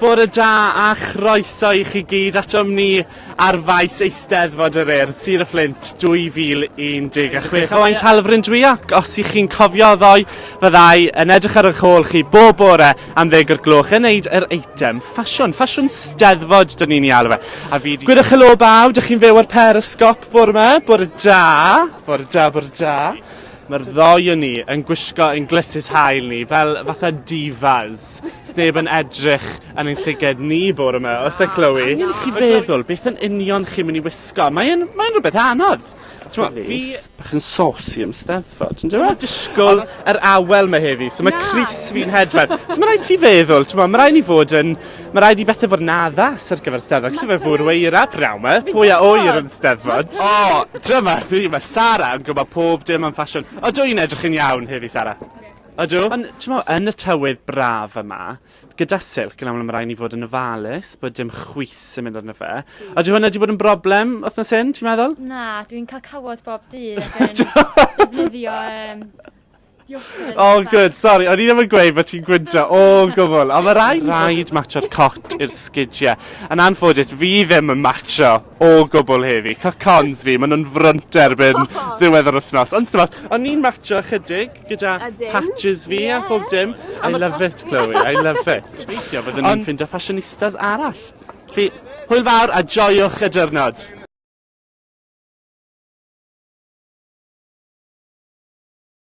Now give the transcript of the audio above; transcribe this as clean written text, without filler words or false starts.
Bore da a chroeso i chi gyd atom ni ar faes Eisteddfod yr Urdd, Sir y Fflint 2016. Owain Talfryn dwi ac os i chi'n cofio ddoe, fyddai yn edrych ar eich ôl chi bob bore am 10 o'r gloch yn neud yr eitem ffasiwn Steddfod dyn ni'n ei alw fe. A fi di... Gwydwch helo baw, dych chi'n fyw ar Periscope bore yma, bore da. Mae'r ddoi o ni yn gwisgo yn glysus hael ni fel fatha divas. Sneb yn edrych yn ein llyged ni bore yma, os y clywi. Chi feddwl beth yn union chi'n mynd i wisgo? Mae'n rhywbeth anodd. Fi bach yn saucy am Steddfod, yn dweud? Disgwyl yr awel mae heddi, so mae Cris fi'n hedfan. So mae rhaid ti feddwl, mae rhaid i fod yn... Mae rhaid i bethau fod yn addas ar gyfer Steddfod. Lle fe fwr weira, praw me, pwy a oer yn Steddfod. O, dyma ni, mae Sara yn gwybod pob dim am ffasiwn. O, dwi'n edrych yn iawn heddi, Sara. Ydw? Ond, yn y tywydd braf yma, gyda silc, yn aml mae rhaid i fod yn ofalus, bod dim chwys yn mynd arno fe. Ydw hwnna wedi bod yn broblem wythnos hyn, ti'n meddwl? Na, dwi'n cael cawod bob dydd ac yn defnyddio diwrnod. Oh, good, sorry, o'n i ddim yn gweud bod ti'n gwyndio o gwbl. Ond mae rhaid matcho'r cot i'r sgidiau. Yn anffodus, fi ddim yn matcho o gwbl heddi. Cocons fi, maen nhw'n front erbyn ddiwedd yr wythnos. Ond symud, o'n i'n matcho chydig gyda patches fi a phob dim. I love it, Chloe, I love it. Gobeithio byddwn ni'n ffindio fashionistas arall. Felly, hwyl fawr a joiwch y diwrnod.